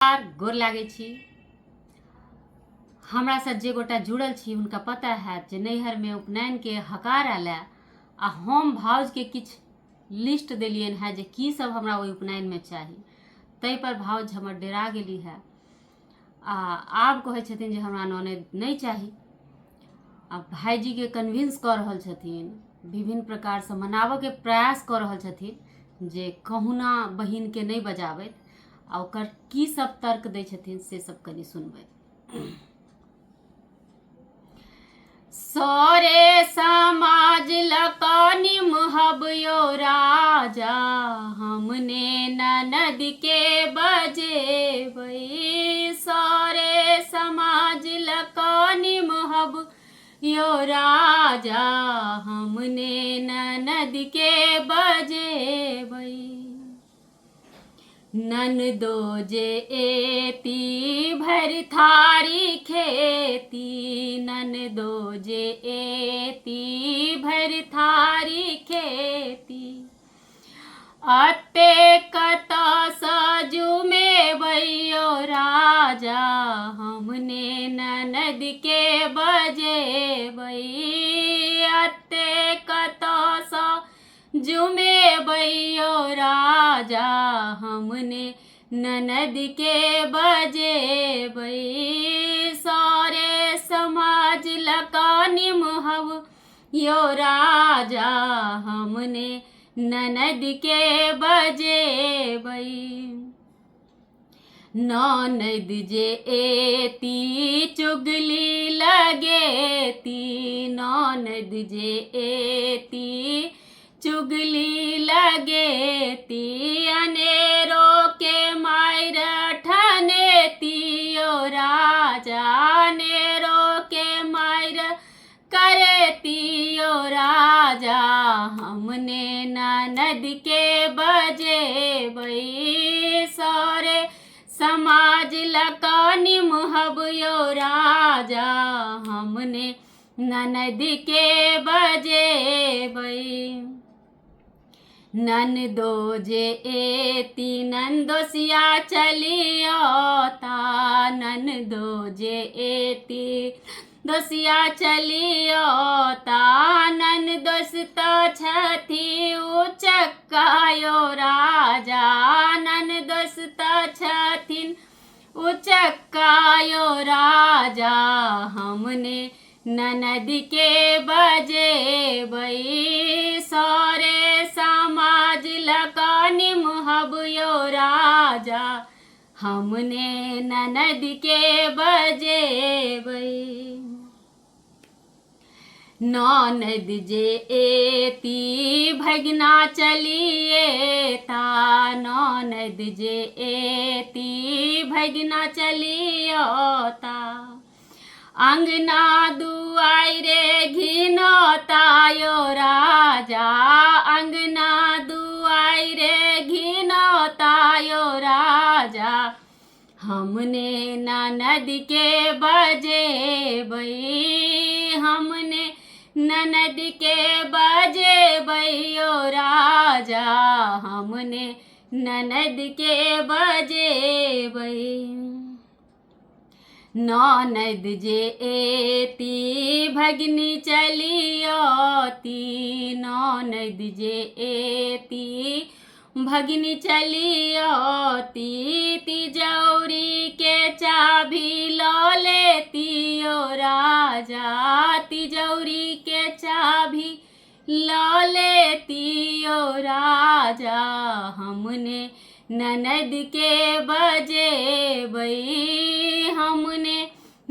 गोर लागे छी। हमरा से जे गोटा जुड़ल छी हुनका पता है जे नैहर में उपनयन के हकार आला आ हम भाउज के किछ लिस्ट देलियन है जे की सब हमरा ओहि उपनयन में चाही। तै पर भाउज हमर डेरा गेली है आ आब कहै छथिन जे हमरा ननद नहीं चाही। आ भाईजी के कन्विंस कर रहल छथिन, विभिन्न प्रकार से मनाबे के प्रयास कर रहल छथिन जे कहुना बहिन के नहीं बजाबैत आ ओकर की सब तर्क दै छथिन से सब कनी सुनबै। सरे समाज लकानी महबयो राजा हमने ननद के बजेबै। सरे समाज लकानी महब यो राजा हमने ननद के बजेबै। ननदो जे एती भर थारी खेती, ननदो जे एती भर थारी खेती। अते कता सजू में भैयो राजा हमने ननद के बजेबै। अते कता जुमे बैयो राजा हमने ननद के बजेबै। सारे समाज लकानी महब यो राजा हमने ननद के बजेबै। ननद जे एती चुगली लगेती, ननद जे एती चुगली लगेती। अनेरो के मायर ठनेती ओ राजा, अनेरो के मायर करेती ओ राजा हमने ननद के बजेबै। सारे समाज लकानी महब यो राजा हमने ननद के बजेबै। ननदो जे एती नंदोसिया चलियोता, ननदो जे एती दोसिया चलियोता। ननदोसता छथी उचक्कायो राजा, ननदोसता छथिन उचक्कायो राजा हमने ननद के बजेबै। सारे समाज लकानी महब यो राजा हमने ननद के बजेबै। ननद जे एती भगना चलिएता, ननद जे एती भगना चलियोता। अंगना दुआरे घिनोता यो राजा, अंगना दुआरे घिनोता यो राजा हमने ननद के बजेबै। हमने ननद के बजेबै यो राजा हमने ननद के बजेबै। ननद जे एती भगनी चलियोती, ननद जे एती भगनी चलियोती। तिजौरी के चाभी लो लेती ओ राजा, तिजौरी के चाभी लो लेती ओ राजा हमने ननद के बजेबै। हमने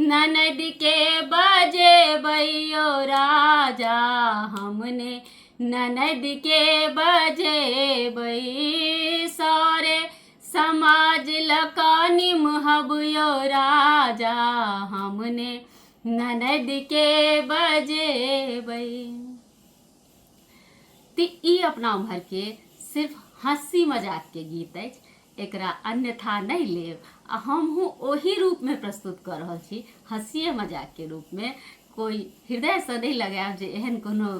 ननद के बजेबै ओ राजा हमने ननद के बजेबै। सारे समाज लकानी महब यो राजा हमने ननद के बजेबै। ई अपना उम्र के सिर्फ हंसी मजाक के गीत अछि, एकरा अन्यथा नहीं लेब। हमहूँ ओही रूप में प्रस्तुत कर रहल छी, हंसिए मजाक के रूप में। कोई हृदय से नहीं लगायब जे एहन कोनो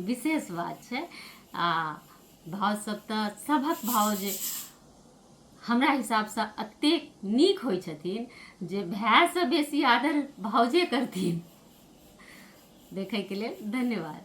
विशेष बात छै। आ भाव सब तऽ सभक भाव जे हमरा हिसाबसँ एतेक नीक होइ छथिन जे भायसँ बेसी आदर भाउजे करथिन। देखैके लेल धन्यवाद।